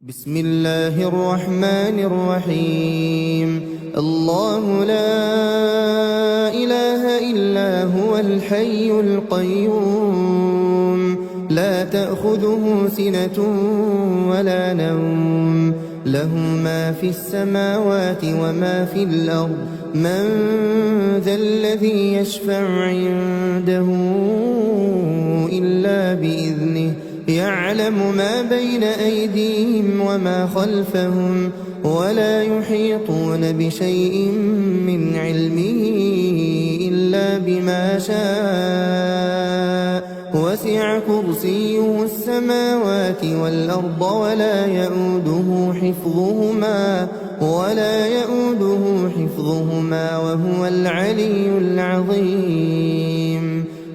بسم الله الرحمن الرحيم الله لا إله إلا هو الحي القيوم لا تأخذه سنة ولا نوم له ما في السماوات وما في الأرض من ذا الذي يشفع عنده إلا بإذنه يعلم ما بين أيديهم وما خلفهم ولا يحيطون بشيء من علمه إلا بما شاء وسع كرسيه السماوات والأرض ولا يؤوده حفظهما وهو العلي العظيم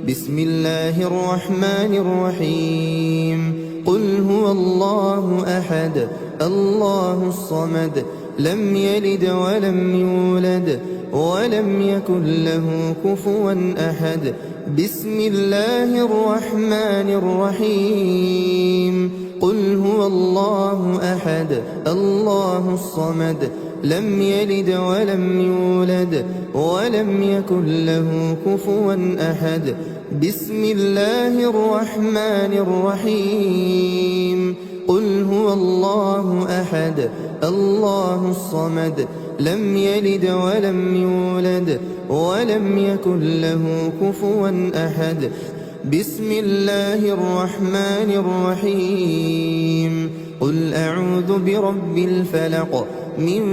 بسم الله الرحمن الرحيم قل هو الله أحد الله الصمد لم يلد ولم يولد ولم يكن له كفوا أحد بسم الله الرحمن الرحيم قل هو الله أحد الله الصمد لم يلد ولم يولد ولم يكن له كفوا أحد بسم الله الرحمن الرحيم قل هو الله أحد الله الصمد لم يلد ولم يولد ولم يكن له كفوا أحد بسم الله الرحمن الرحيم قل أعوذ برب الفلق من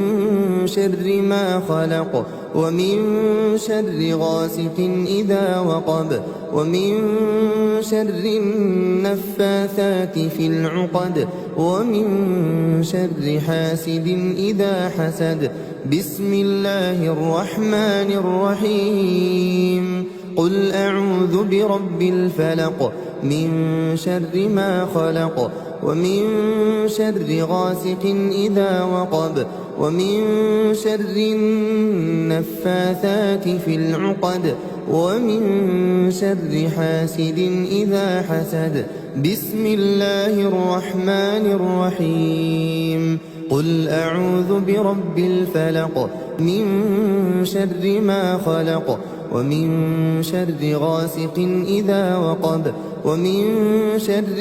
شر ما خلق ومن شر غاسق إذا وقب ومن شر النفاثات في العقد ومن شر حاسد إذا حسد بسم الله الرحمن الرحيم قل أعوذ برب الفلق من شر ما خلق ومن شر غاسق إذا وقب ومن شر النفاثات في العقد ومن شر حاسد إذا حسد بسم الله الرحمن الرحيم قل أعوذ برب الفلق من شر ما خلق ومن شر غاسق إذا وقب ومن شر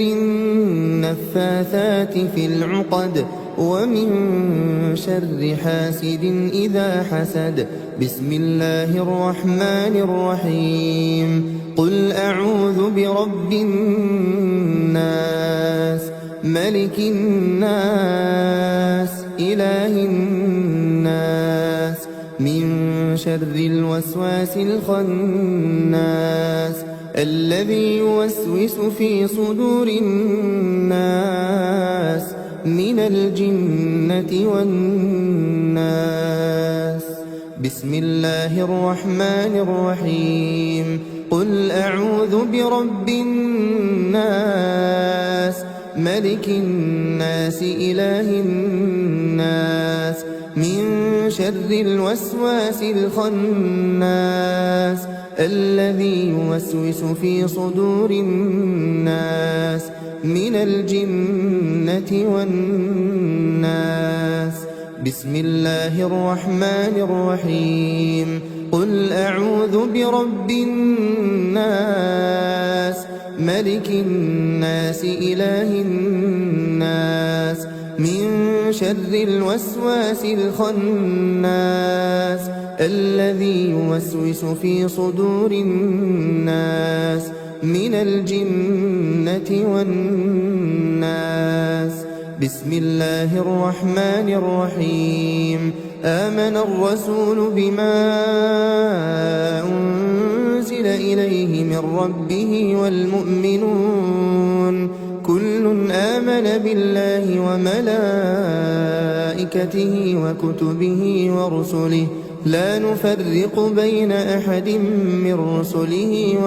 النفاثات في العقد ومن شر حاسد إذا حسد بسم الله الرحمن الرحيم قل أعوذ برب الناس ملك الناس إله الناس من شر الوسواس الخناس الذي يوسوس في صدور الناس من الجنة والناس بسم الله الرحمن الرحيم قل أعوذ برب الناس ملك الناس إله الناس من شر الوسواس الخناس الذي يوسوس في صدور الناس من الجنة والناس بسم الله الرحمن الرحيم قل أعوذ برب الناس ملك الناس إله الناس من شر الوسواس الخناس الذي يوسوس في صدور الناس من الجنة والناس بسم الله الرحمن الرحيم آمن الرسول بما أنزل إليه من ربه والمؤمنون كل آمن بالله وملائكته وكتبه ورسله لا نفرق بين أحد من رسله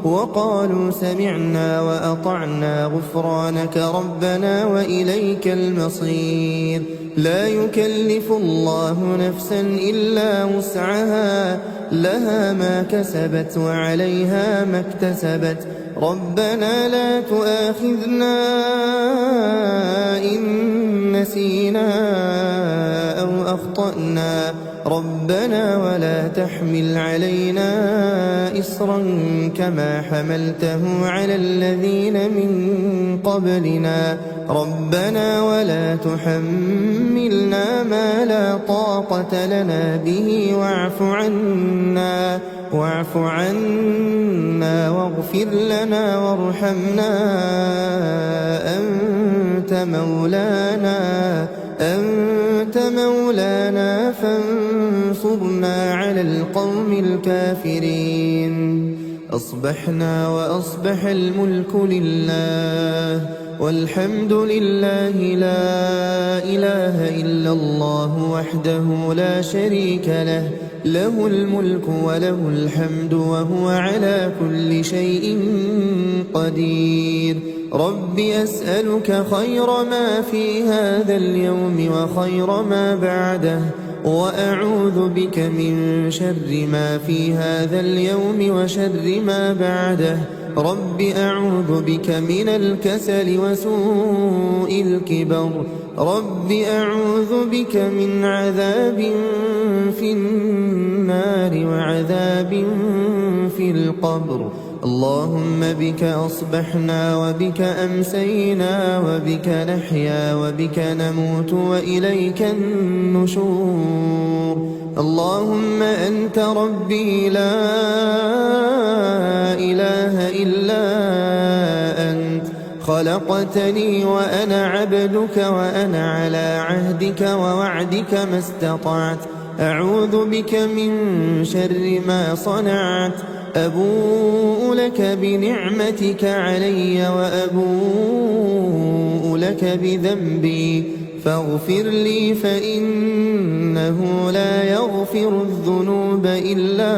وقالوا سمعنا وأطعنا غفرانك ربنا وإليك المصير لا يكلف الله نفسا إلا وسعها لها ما كسبت وعليها ما اكتسبت ربنا لا تؤاخذنا إن أخطأنا ربنا ولا تحمل علينا إصرا كما حملته على الذين من قبلنا ربنا ولا تحملنا ما لا طاقة لنا به واعف عنا واغفر لنا وارحمنا أنت مولانا فانصرنا على القوم الكافرين. أصبحنا وأصبح الملك لله والحمد لله لا إله إلا الله وحده لا شريك له له الملك وله الحمد وهو على كل شيء قدير. رب أسألك خير ما في هذا اليوم وخير ما بعده وأعوذ بك من شر ما في هذا اليوم وشر ما بعده. رب أعوذ بك من الكسل وسوء الكبر. رب أعوذ بك من عذاب في النار وعذاب في القبر. اللهم بك أصبحنا وبك أمسينا وبك نحيا وبك نموت وإليك النشور. اللهم أنت ربي لا إله إلا أنت خلقتني وأنا عبدك وأنا على عهدك ووعدك ما استطعت. أعوذ بك من شر ما صنعت. أبوء لك بنعمتك علي وأبوء لك بذنبي فاغفر لي فإنه لا يغفر الذنوب إلا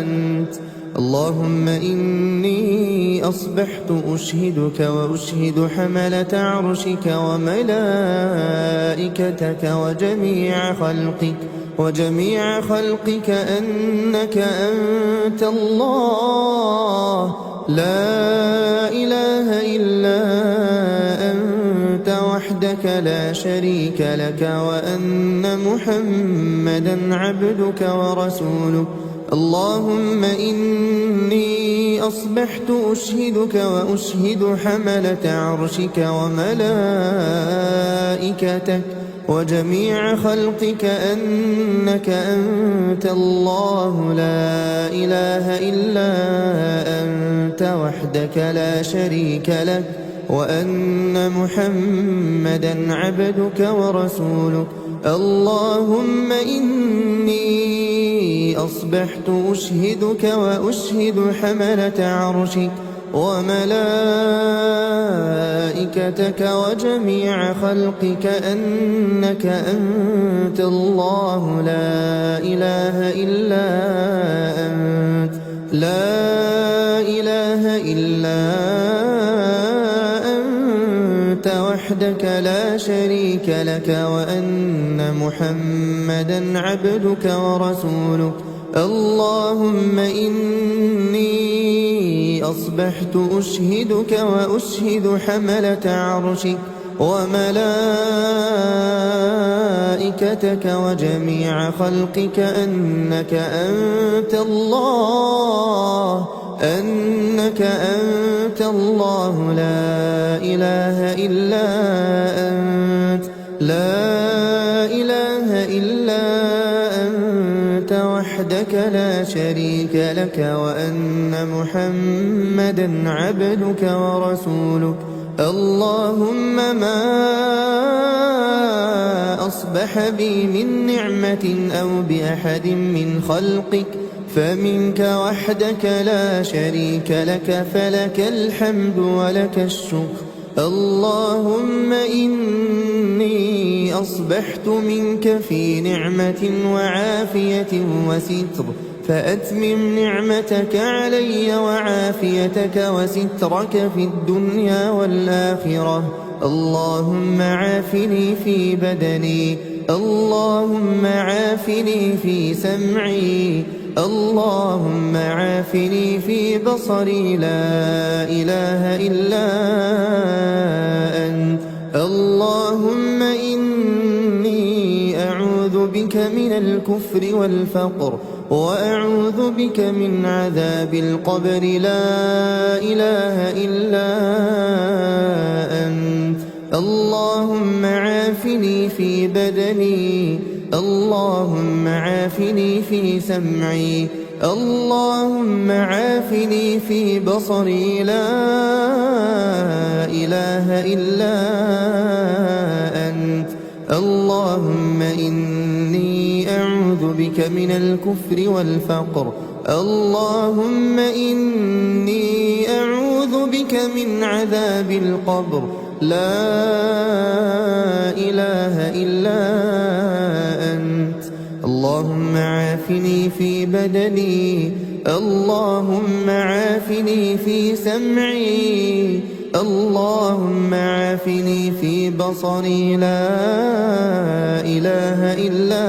أنت. اللهم إني أصبحت أشهدك وأشهد حملة عرشك وملائكتك وجميع خلقك أنك أنت الله لا إله إلا أنت وحدك لا شريك لك وأن محمدا عبدك ورسولك. اللهم إني أصبحت أشهدك وأشهد حملة عرشك وملائكتك وجميع خلقك أنك أنت الله لا إله إلا أنت وحدك لا شريك لك وأن محمدا عبدك ورسولك. اللهم إني أصبحت أشهدك وأشهد حملة عرشك وملائكتك وجميع خلقك أنك أنت الله لا إله إلا أنت وحدك لا شريك لك وأن محمدا عبدك ورسولك. اللهم إني أصبحت أشهدك وأشهد حملة عرشك وملائكتك وجميع خلقك أنك أنت الله لا إله إلا أنت وحدك لا شريك لك وأن محمدا عبدك ورسولك. اللهم ما أصبح بي من نعمة أو بأحد من خلقك فمنك وحدك لا شريك لك فلك الحمد ولك الشكر. اللهم إني أصبحت منك في نعمة وعافية وستر فأتمم نعمتك علي وعافيتك وسترك في الدنيا والآخرة. اللهم عافني في بدني، اللهم عافني في سمعي، اللهم عافني في بصري، لا إله إلا أنت. اللهم إني بك من الكفر والفقر وأعوذ بك من عذاب القبر لا إله إلا أنت اللهم عافني في بدني اللهم عافني في سمعي اللهم عافني في بصري لا إله إلا أنت اللهم إني أعوذ بك من الكفر والفقر اللهم إني أعوذ بك من عذاب القبر لا إله إلا أنت اللهم عافني في بدني اللهم عافني في سمعي اللهم عافني في بصري لا إله إلا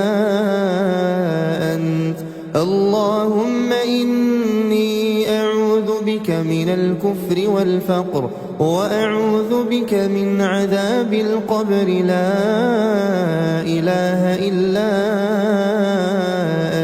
أنت اللهم إني أعوذ بك من الكفر والفقر وأعوذ بك من عذاب القبر لا إله إلا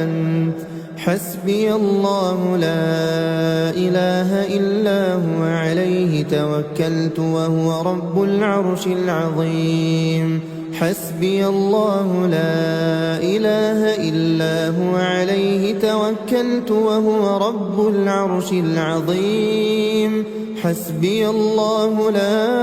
أنت حسبي الله لا إله إلا هو عليه توكلت وهو رب العرش العظيم حسبي الله لا إله إلا هو عليه توكلت وهو رب العرش العظيم حسبي الله لا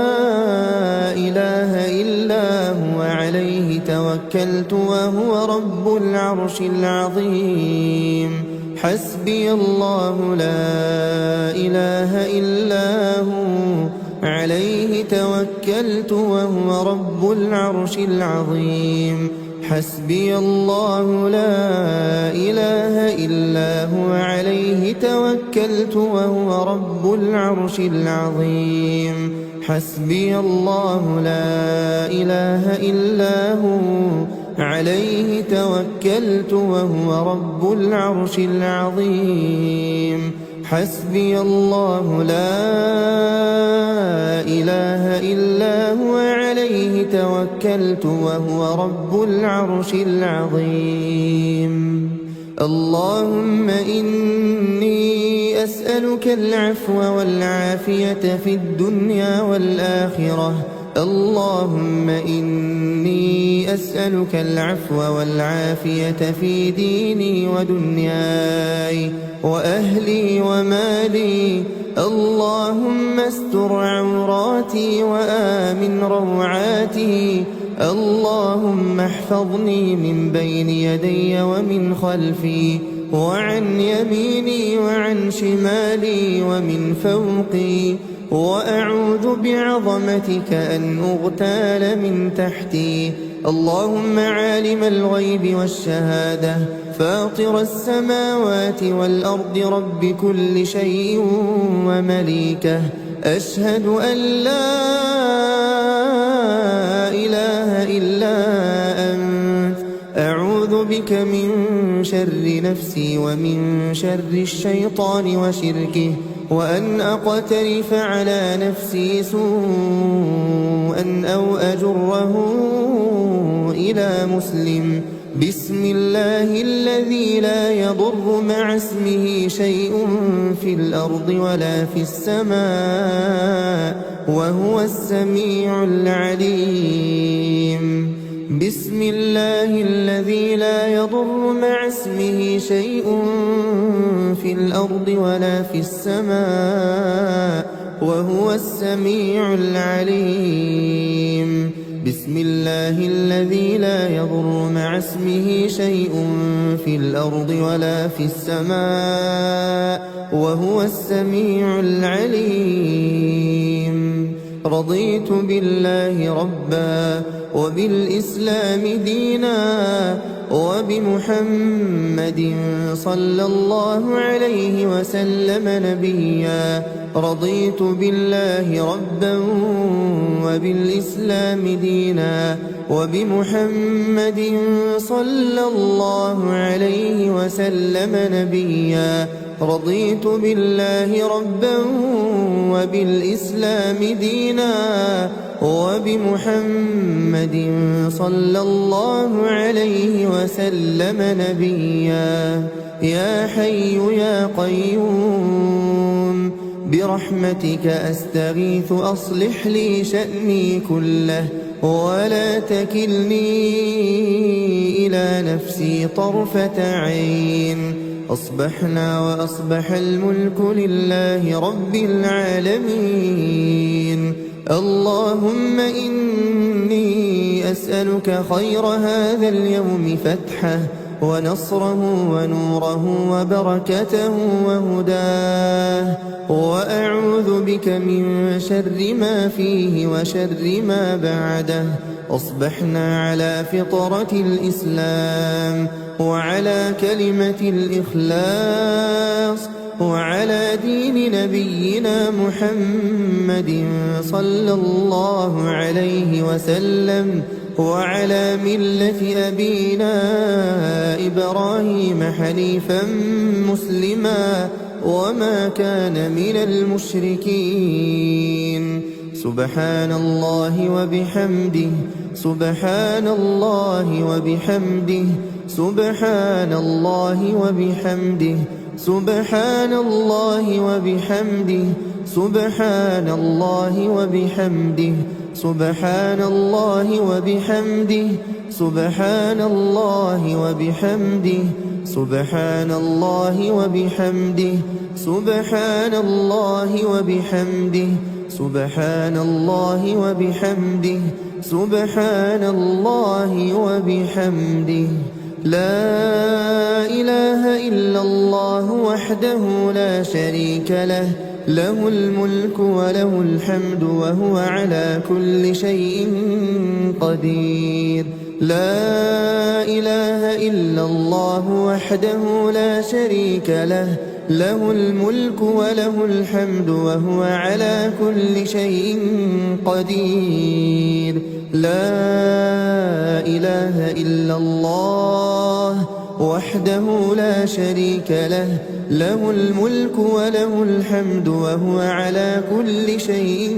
إله إلا هو عليه توكلت وهو رب العرش العظيم حسبي الله لا إله إلا هو عليه توكلت وهو رب العرش العظيم حسبي الله لا إله إلا هو عليه توكلت وهو رب العرش العظيم حسبي الله لا إله إلا هو عليه توكلت وهو رب العرش العظيم حسبي الله لا إله إلا هو عليه توكلت وهو رب العرش العظيم اللهم إني أسألك العفو والعافية في الدنيا والآخرة اللهم إني أسألك العفو والعافية في ديني ودنياي وأهلي ومالي اللهم استر عوراتي وآمن روعاتي اللهم احفظني من بين يدي ومن خلفي وعن يميني وعن شمالي ومن فوقي وأعوذ بعظمتك أن أغتال من تحتي اللهم عالم الغيب والشهادة فاطر السماوات والأرض رب كل شيء ومليكه أشهد أن لا إله إلا أنت أعوذ بك من شر نفسي ومن شر الشيطان وشركه وأن أقترف على نفسي سوءا أو أجره إلى مسلم بسم الله الذي لا يضر مع اسمه شيء في الأرض ولا في السماء وهو السميع العليم بسم الله الذي لا يضر مع اسمه شيء في الأرض ولا في السماء وهو السميع العليم بسم الله الذي لا يضر مع اسمه شيء في الأرض ولا في السماء وهو السميع العليم رضيت بالله ربا وبالإسلام دينا وبمحمد صلى الله عليه وسلم نبيا رضيت بالله ربا وبالإسلام دينا وبمحمد صلى الله عليه وسلم نبيا رضيت بالله ربا وبالإسلام دينا وبمحمد صلى الله عليه وسلم نبيا. يا حي يا قيوم برحمتك أستغيث أصلح لي شأني كله ولا تكلني إلى نفسي طرفة عين. أصبحنا وأصبح الملك لله رب العالمين. اللهم إني أسألك خير هذا اليوم فتحه ونصره ونوره وبركته وهداه، وأعوذ بك من شر ما فيه وشر ما بعده. أصبحنا على فطرة الإسلام وعلى كلمة الإخلاص وعلى دين نبينا محمد صلى الله عليه وسلم وعلى ملة أبينا إبراهيم حنيفا مسلما وما كان من المشركين. سبحان الله وبحمده سبحان الله وبحمده سبحان الله وبحمده سبحان الله وبحمده سبحان الله وبحمده سبحان الله وبحمده سبحان الله وبحمده سبحان الله وبحمده سبحان الله وبحمده سبحان الله وبحمده سبحان الله وبحمده. لا إله إلا الله وحده لا شريك له، له الملك وله الحمد وهو على كل شيء قدير. لا إله إلا الله وحده لا شريك له، له الملك وله الحمد وهو على كل شيء قدير. لا إله إلا الله وحده لا شريك له، له الملك وله الحمد وهو على كل شيء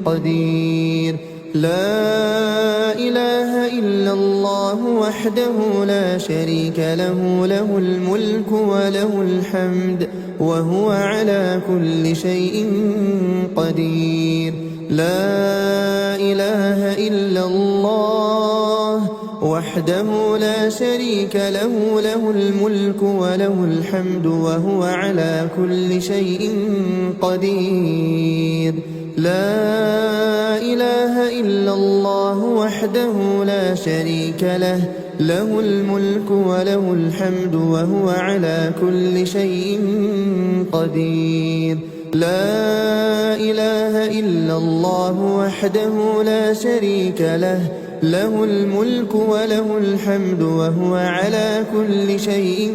قدير. لا إله إلا الله وحده لا شريك له، له الملك وله الحمد وهو على كل شيء قدير. لا إله إلا الله وحده لا شريك له، له الملك وله الحمد وهو على كل شيء قدير. لا إله إلا الله وحده لا شريك له، له الملك وله الحمد وهو على كل شيء قدير. لا إله إلا الله وحده لا شريك له، له الملك وله الحمد وهو على كل شيء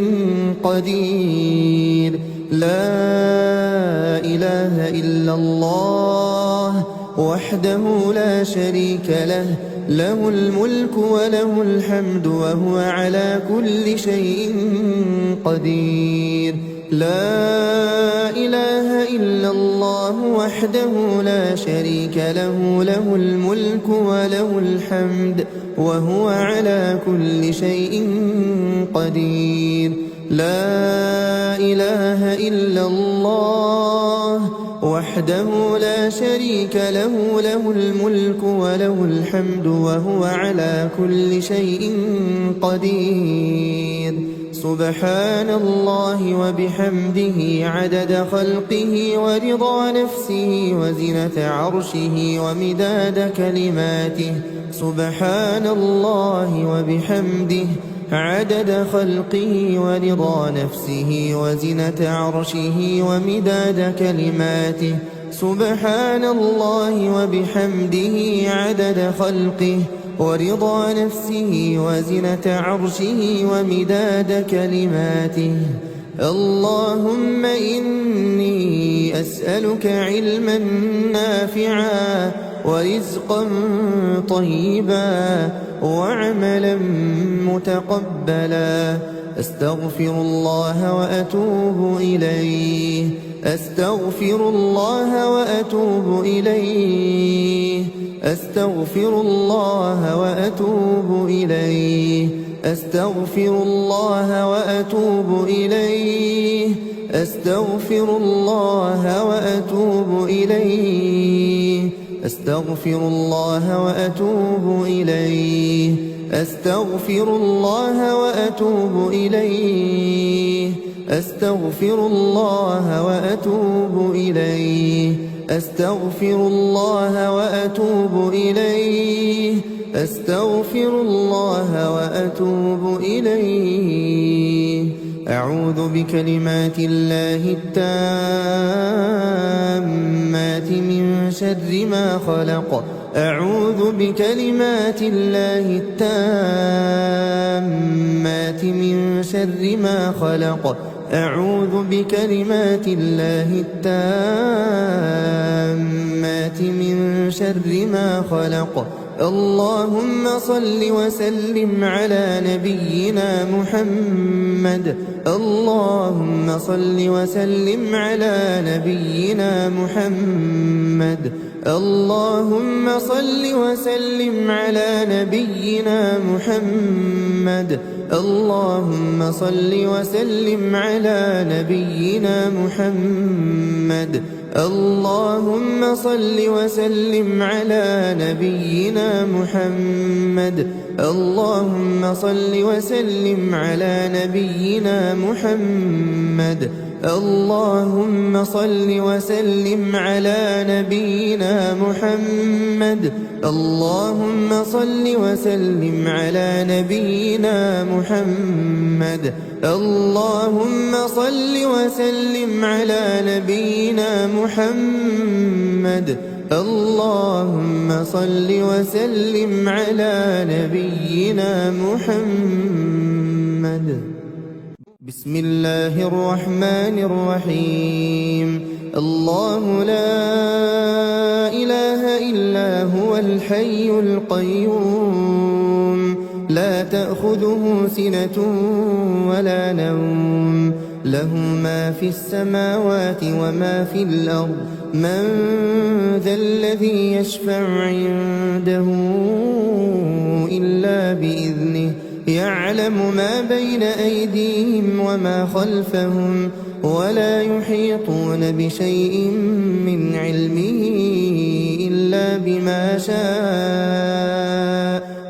قدير. لا إله إلا الله وحده لا شريك له، له الملك وله الحمد وهو على كل شيء قدير. لا إله إلا الله وحده لا شريك له، له الملك وله الحمد وهو على كل شيء قدير. لا إله إلا الله وحده لا شريك له، له الملك وله الحمد وهو على كل شيء قدير. سبحان الله وبحمده عدد خلقه ورضا نفسه وزنة عرشه ومداد كلماته. سبحان الله وبحمده عدد خلقه ورضا نفسه وزنة عرشه ومداد كلماته. سبحان الله وبحمده عدد خلقه ورضا نفسه وزنة عرشه ومداد كلماته. اللهم إني أسألك علما نافعا ورزقا طيبا وعملا متقبلا. أستغفر الله وأتوب إليه، أستغفر الله وأتوب إليه، أستغفر الله وأتوب إليه أستغفر الله وأتوب إليه أستغفر الله وأتوب إليه أستغفر الله وأتوب إليه أستغفر الله وأتوب إليه أستغفر الله وأتوب إليه أستغفر الله وأتوب إليه أستغفر الله وأتوب إليه أعوذ بكلمات الله التامات من شر ما خلق أعوذ بكلمات الله التامات من شر ما خلق أعوذ بكلمات الله التامات من شر ما خلق اللهم صل وسلم على نبينا محمد اللهم صل وسلم على نبينا محمد اللهم صل وسلم على نبينا محمد اللهم صل وسلم على نبينا محمد اللهم صل وسلم على نبينا محمد اللهم صل وسلم على نبينا محمد اللهم صل وسلم على نبينا محمد اللهم صل وسلم على نبينا محمد اللهم صل وسلم على نبينا محمد اللهم صل وسلم على نبينا محمد بسم الله الرحمن الرحيم الله لا إله إلا هو الحي القيوم لا تأخذه سنة ولا نوم له ما في السماوات وما في الأرض من ذا الذي يشفع عنده إلا بإذنه يعلم ما بين أيديهم وما خلفهم ولا يحيطون بشيء من علمه إلا بما شاء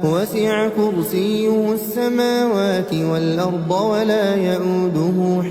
وسع كرسيه السماوات والأرض ولا يؤوده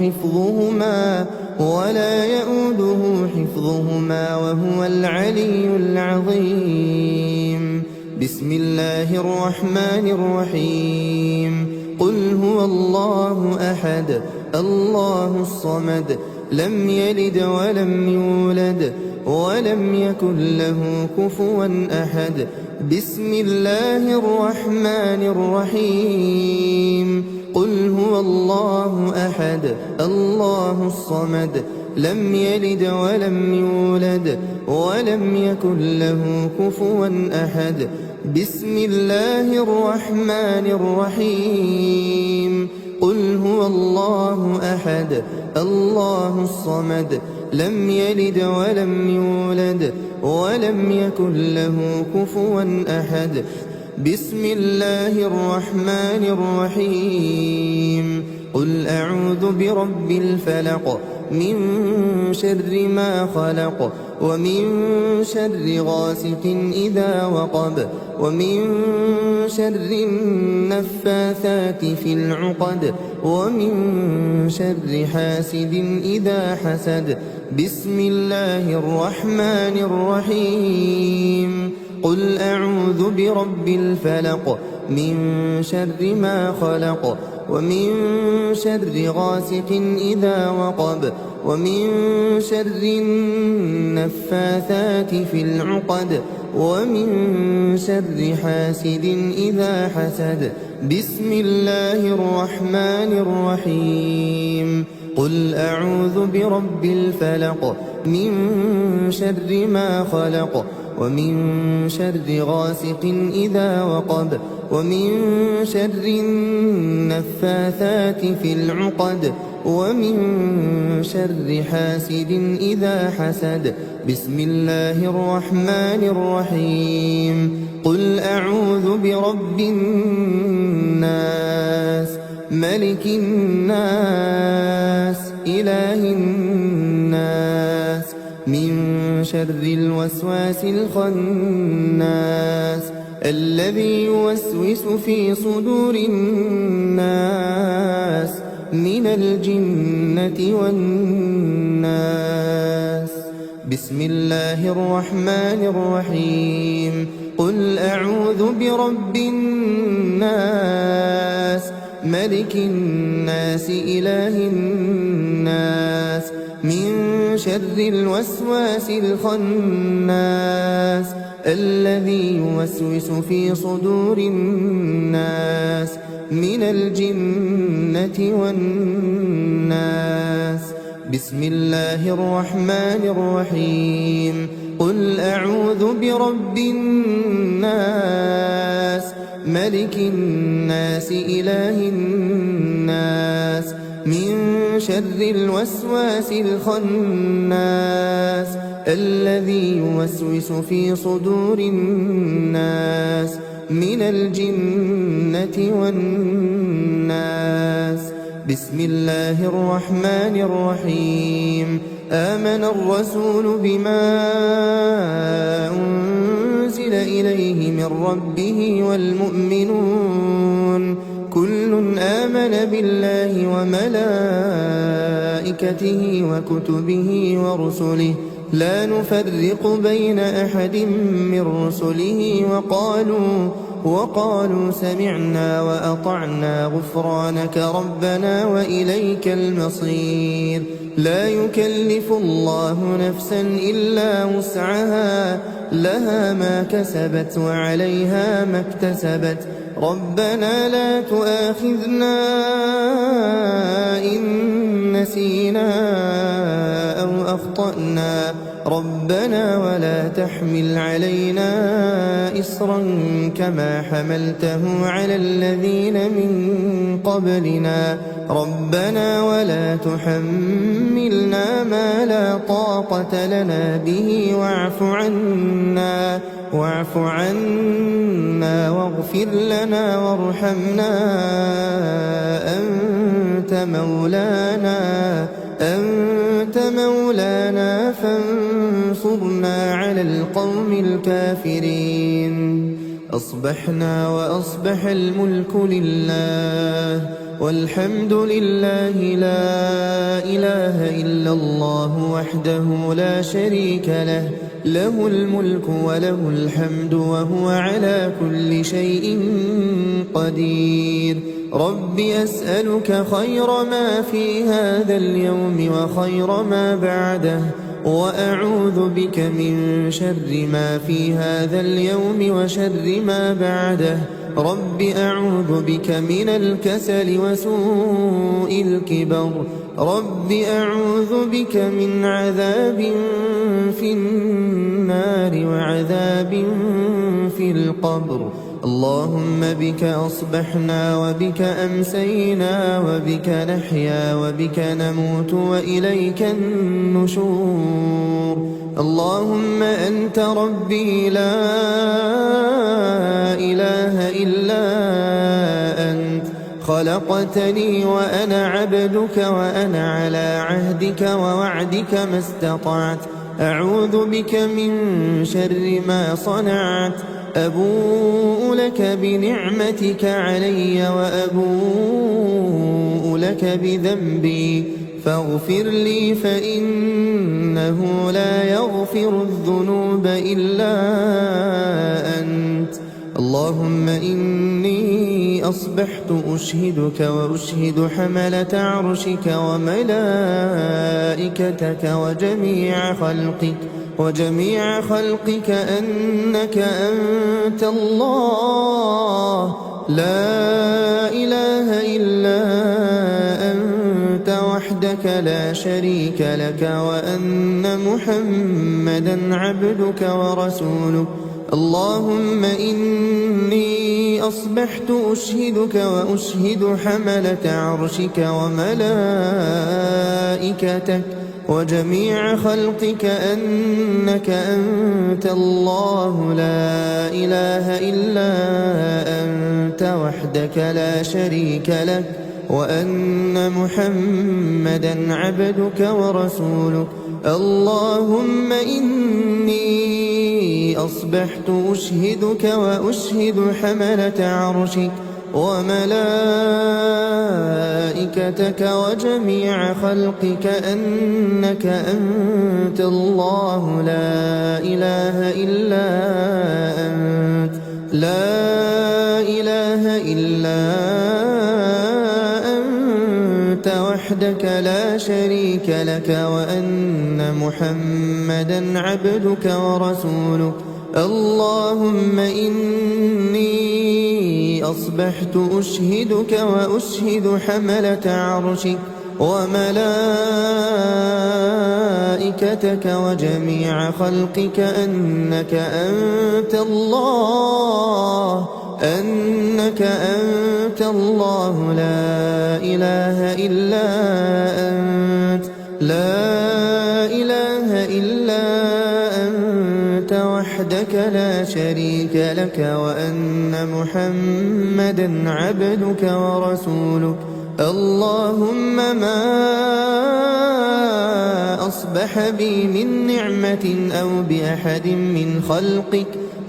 حفظهما وهو العلي العظيم بسم الله الرحمن الرحيم قل هو الله أحد الله الصمد لم يلد ولم يولد ولم يكن له كفوا أحد بسم الله الرحمن الرحيم قل هو الله أحد الله الصمد لم يلد ولم يولد ولم يكن له كفوا أحد بسم الله الرحمن الرحيم قل هو الله أحد الله الصمد لم يلد ولم يولد ولم يكن له كفوا أحد بسم الله الرحمن الرحيم قل أعوذ برب الفلق من شر ما خلق ومن شر غاسق إذا وقب ومن شر النفاثات في العقد ومن شر حاسد إذا حسد بسم الله الرحمن الرحيم قل أعوذ برب الفلق من شر ما خلق ومن شر غاسق إذا وقب ومن شر النفاثات في العقد ومن شر حاسد إذا حسد بسم الله الرحمن الرحيم قل أعوذ برب الفلق من شر ما خلق ومن شر غاسق إذا وقب ومن شر النفاثات في العقد ومن شر حاسد إذا حسد. بسم الله الرحمن الرحيم. قل أعوذ برب الناس ملك الناس إله الناس من شر الوسواس الخناس الذي يوسوس في صدور الناس من الجنة والناس. بسم الله الرحمن الرحيم. قل أعوذ برب الناس ملك الناس إله الناس من شر الوسواس الخناس الذي يوسوس في صدور الناس من الجنة والناس. بسم الله الرحمن الرحيم. قل أعوذ برب الناس ملك الناس إله الناس من شر الوسواس الخناس الذي يوسوس في صدور الناس من الجنة والناس. بسم الله الرحمن الرحيم. آمن الرسول بما أنزل إليه من ربه والمؤمنون كل آمن بالله وملائكته وكتبه ورسله لا نفرق بين أحد من رسله وقالوا سمعنا وأطعنا غفرانك ربنا وإليك المصير. لا يكلف الله نفسا إلا وسعها لها ما كسبت وعليها ما اكتسبت. ربنا لا تؤاخذنا إن نسينا أو أخطأنا ربنا ولا تحمل علينا إصرا كما حملته على الذين من قبلنا ربنا ولا تحملنا ما لا طاقة لنا به واعف عنا واغفر لنا وارحمنا أنت مولانا فانصرنا على القوم الكافرين. أصبحنا وأصبح الملك لله والحمد لله لا إله إلا الله وحده لا شريك له له الملك وله الحمد وهو على كل شيء قدير. رب أسألك خير ما في هذا اليوم وخير ما بعده وأعوذ بك من شر ما في هذا اليوم وشر ما بعده. رب أعوذ بك من الكسل وسوء الكبر. رب أعوذ بك من عذاب في النار وعذاب في القبر. اللهم بك أصبحنا وبك أمسينا وبك نحيا وبك نموت وإليك النشور. اللهم أنت ربي لا إله إلا أنت خلقتني وأنا عبدك وأنا على عهدك ووعدك ما استطعت. أعوذ بك من شر ما صنعت. أبوء لك بنعمتك علي وأبوء لك بذنبي فاغفر لي فإنه لا يغفر الذنوب إلا أنت. اللهم إني أصبحت أشهدك وأشهد حملة عرشك وملائكتك وجميع خلقك أنك أنت الله لا إله إلا أنت وحدك لا شريك لك وأن محمدا عبدك ورسولك. اللهم إني أصبحت أشهدك وأشهد حملة عرشك وملائكتك وجميع خلقك أنك أنت الله لا إله إلا أنت وحدك لا شريك لك وأن محمدًا عبدك ورسولك. اللهم إني أصبحت أشهدك وأشهد حملة عرشك وملائكتك وجميع خلقك أنك أنت الله لا إله إلا أنت لا إله إلا أنت وحدك لا شريك لك وأن محمدًا عبدك ورسولك. اللهم إني أصبحت أشهدك وأشهد حملة عرشك وملائكتك وجميع خلقك أنك أنت الله لا إله إلا أنت لا إله إلا أنت وحدك لا شريك لك وأن محمدًا عبدك ورسولك. اللهم ما أصبح بي من نعمة أو بأحد من خلقك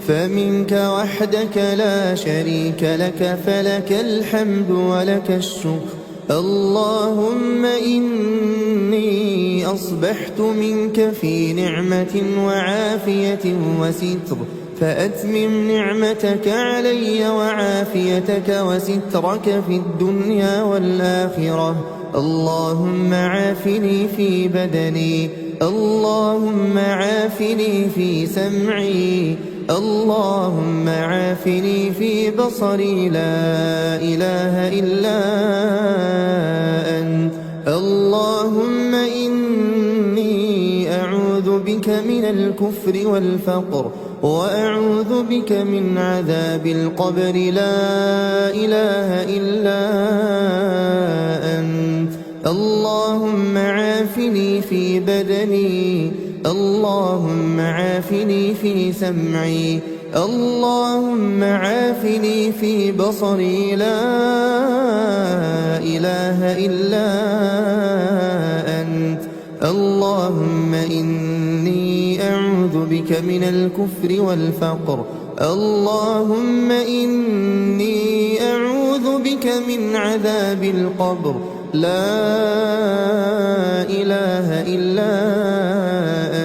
فمنك وحدك لا شريك لك فلك الحمد ولك الشكر. اللهم إني أصبحت منك في نعمة وعافية وستر فأتمم نعمتك علي وعافيتك وسترك في الدنيا والآخرة. اللهم عافني في بدني اللهم عافني في سمعي اللهم عافني في بصري لا إله إلا أنت. اللهم إني أعوذ بك من الكفر والفقر وأعوذ بك من عذاب القبر لا إله إلا أنت. اللهم عافني في بدني اللهم عافني في سمعي اللهم عافني في بصري لا إله إلا أنت. اللهم إني أعوذ بك من الكفر والفقر اللهم إني أعوذ بك من عذاب القبر لا إله إلا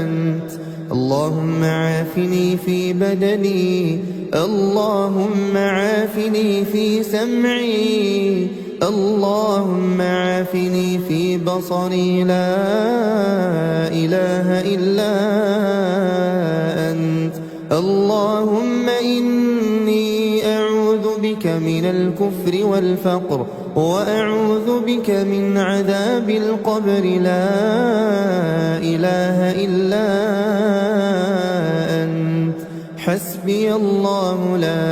أنت. اللهم عافني في بدني اللهم عافني في سمعي اللهم عافني في بصري لا إله إلا أنت. اللهم إني أعوذ بك من الكفر والفقر وأعوذ بك من عذاب القبر لا إله إلا أنت. حسبي الله لا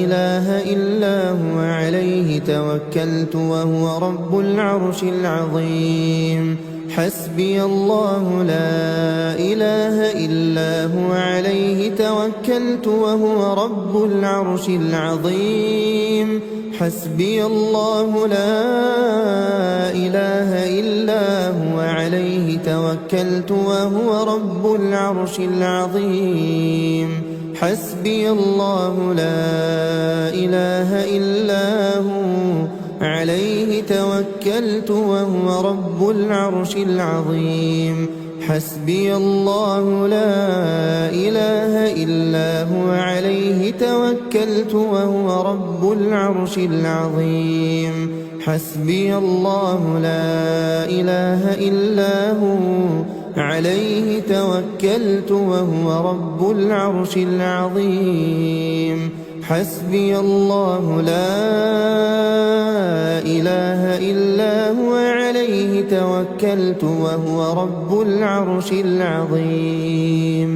إله إلا هو عليه توكلت وهو رب العرش العظيم. حسبي الله لا إله إلا هو عليه توكلت وهو رب العرش العظيم. حسبي الله لا إله إلا هو عليه توكلت وهو رب العرش العظيم. حسبي الله لا إله إلا هو عليه توكلت وهو رب العرش العظيم. حسبي الله لا إله إلا هو عليه توكلت وهو رب العرش العظيم. حسبي الله لا إله إلا هو عليه توكلت وهو رب العرش العظيم. حسبي الله لا إله إلا هو عليه توكلت وهو رب العرش العظيم.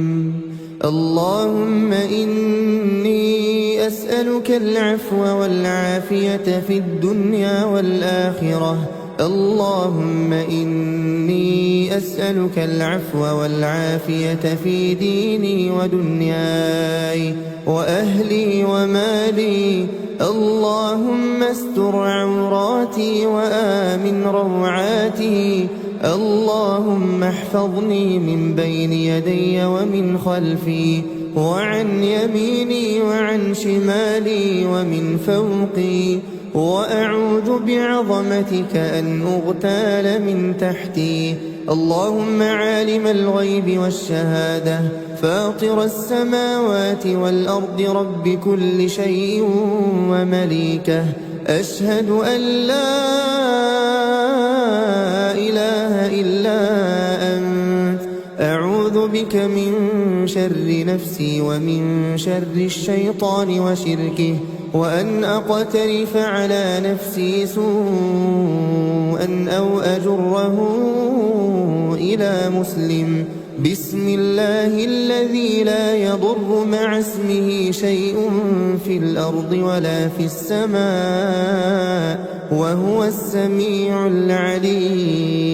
اللهم إني أسألك العفو والعافية في الدنيا والآخرة. اللهم إني أسألك العفو والعافية في ديني ودنياي وأهلي ومالي. اللهم استر عوراتي وآمن روعاتي. اللهم احفظني من بين يدي ومن خلفي وعن يميني وعن شمالي ومن فوقي، وأعوذ بعظمتك أن أغتال من تحتي. اللهم عالم الغيب والشهادة فاطر السماوات والأرض رب كل شيء ومليكه، أشهد أن لا إله إلا أنت، أعوذ بك من شر نفسي ومن شر الشيطان وشركه، وأن أقترف على نفسي سوءا أو أجره إلى مسلم. بسم الله الذي لا يضر مع اسمه شيء في الأرض ولا في السماء وهو السميع العليم.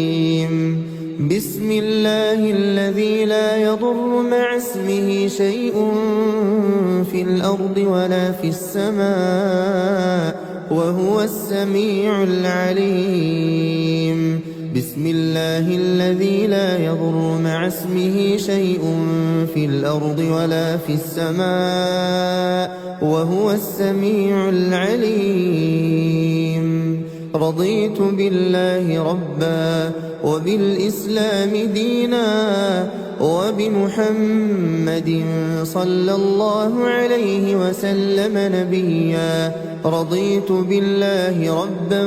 بسم الله الذي لا يضر مع اسمه شيء في الأرض ولا في السماء وهو السميع العليم. بسم الله الذي لا يضر مع اسمه شيء في الأرض ولا في السماء وهو السميع العليم. رضيت بالله ربا وبالإسلام دينا وبمحمد صلى الله عليه وسلم نبيا. رضيت بالله ربا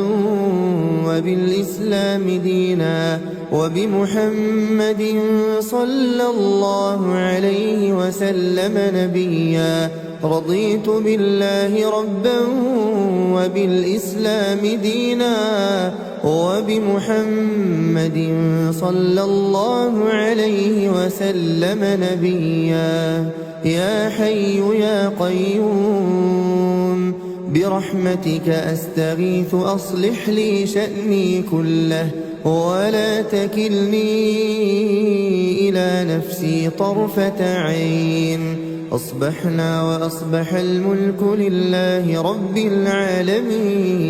وبالإسلام دينا وبمحمد صلى الله عليه وسلم نبيا. رضيت بالله ربا وبالإسلام دينا وبمحمد صلى الله عليه وسلم نبيا. يا حي يا قيوم برحمتك أستغيث أصلح لي شأني كله ولا تكلني إلى نفسي طرفة عين. أصبحنا وأصبح الملك لله رب العالمين.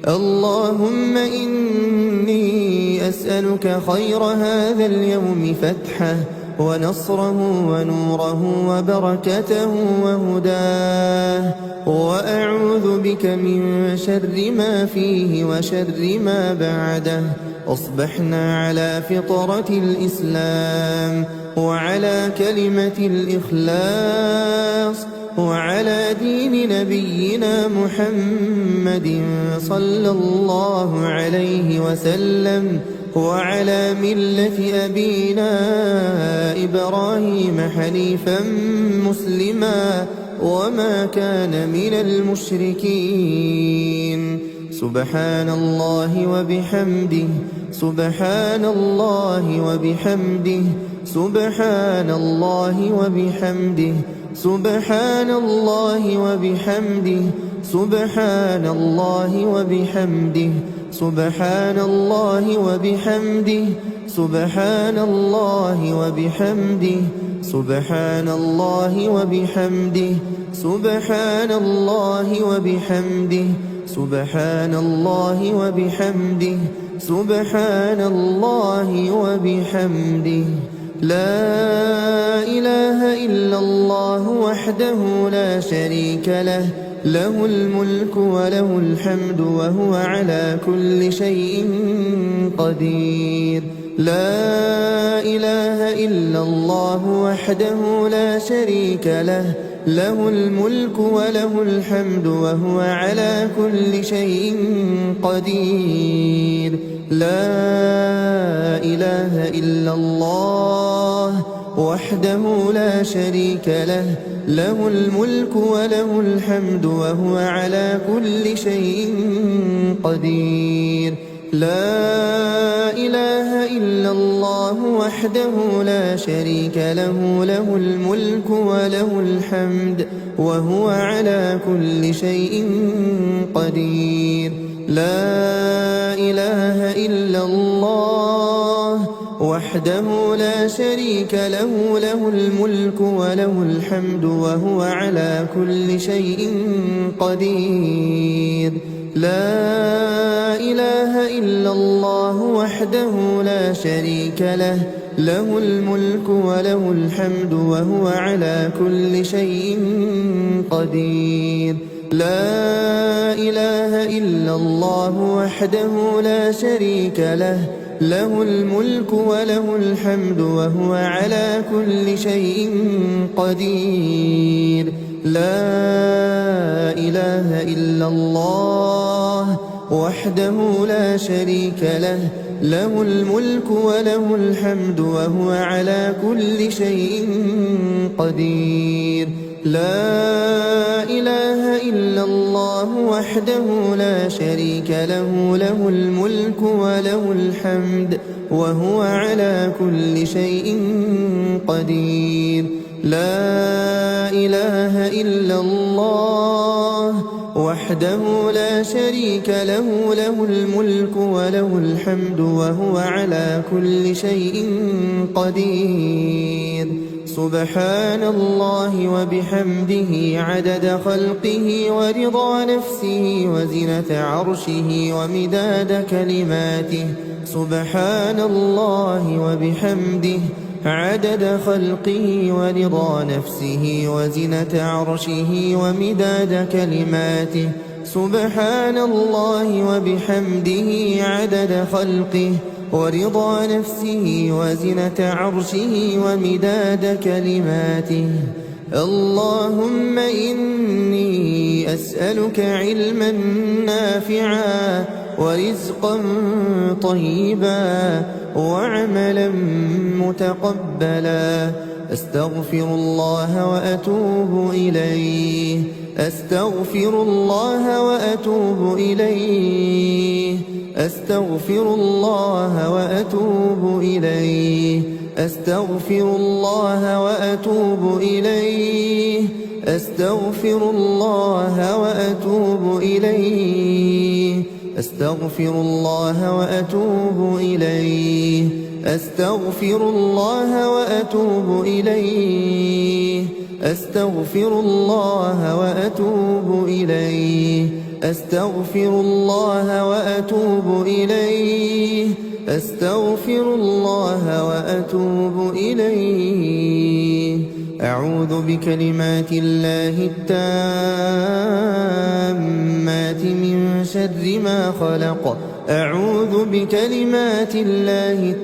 اللهم إني أسألك خير هذا اليوم فتحه ونصره ونوره وبركته وهداه، وأعوذ بك من شر ما فيه وشر ما بعده. أصبحنا على فطرة الإسلام وعلى كلمة الإخلاص وعلى دين نبينا محمد صلى الله عليه وسلم وعلى ملة أبينا إبراهيم حنيفا مسلما وما كان من المشركين. سبحان الله وبحمده سبحان الله وبحمده سبحان الله وبحمده سبحان الله وبحمده سبحان الله وبحمده سبحان الله وبحمده سبحان الله وبحمده سبحان الله وبحمده سبحان الله وبحمده سبحان الله وبحمده سبحان الله وبحمده. لا إله إلا الله وحده لا شريك له، له الملك وله الحمد وهو على كل شيء قدير. لا إله إلا الله وحده لا شريك له، له الملك وله الحمد وهو على كل شيء قدير. لا إله إلا الله وحده لا شريك له، له الملك وله الحمد وهو على كل شيء قدير. لا إله إلا الله وحده لا شريك له له الملك وله الحمد وهو على كل شيء قدير لا إله إلا الله وحده لا شريك له له الملك وله الحمد وهو على كل شيء قدير لا إله إلا الله وحده لا شريك له له الملك وله الحمد وهو على كل شيء قدير لا إله إلا الله وحده لا شريك له له الملك وله الحمد وهو على كل شيء قدير لا إله إلا الله وحده لا شريك له له الملك وله الحمد وهو على كل شيء قدير لا إله إلا الله وحده لا شريك له له الملك وله الحمد وهو على كل شيء قدير لا إله إلا الله وحده لا شريك له له الملك وله الحمد وهو على كل شيء قدير سبحان الله وبحمده عدد خلقه ورضا نفسه وزنة عرشه ومداد كلماته سبحان الله وبحمده عدد خلقه ورضا نفسه وزنة عرشه ومداد كلماته سبحان الله وبحمده عدد خلقه ورضا نفسه وزنة عرشه ومداد كلماته اللهم إني أسألك علما نافعا ورزقا طيبا وعملا متقبلا أستغفر الله وأتوب إليه أستغفر الله وأتوب إليه أستغفر الله وأتوب إليه أستغفر الله وأتوب إليه أستغفر الله وأتوب إليه أستغفر الله وأتوب إليه أستغفر الله وأتوب إليه أستغفر الله وأتوب إليه أستغفر الله وأتوب إليه أستغفر الله وأتوب إليه أعوذ بكلمات الله التامات من شر ما خلق أعوذ بكلمات الله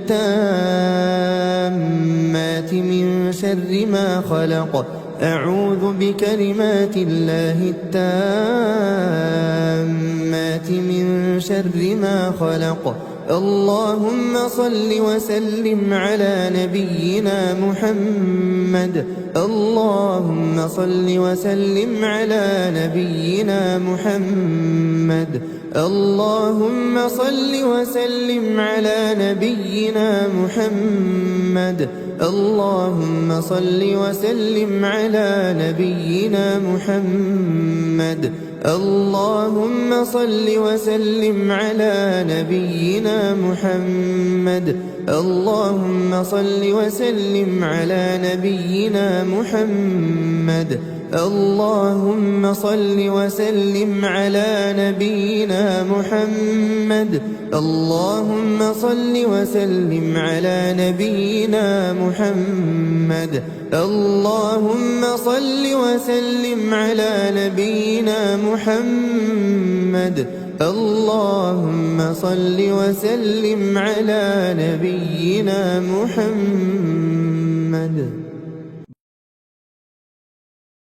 التامات من شر ما خلق أعوذ بكلمات الله التامات من شر ما خلق اللهم صل وسلم على نبينا محمد اللهم صل وسلم على نبينا محمد اللهم صل وسلم على نبينا محمد اللهم صل وسلم على نبينا محمد اللهم صل وسلم على نبينا محمد اللهم صل وسلم على نبينا محمد اللهم صل وسلم على نبينا محمد اللهم صل وسلم على نبينا محمد اللهم صل وسلم على نبينا محمد اللهم صل وسلم على نبينا محمد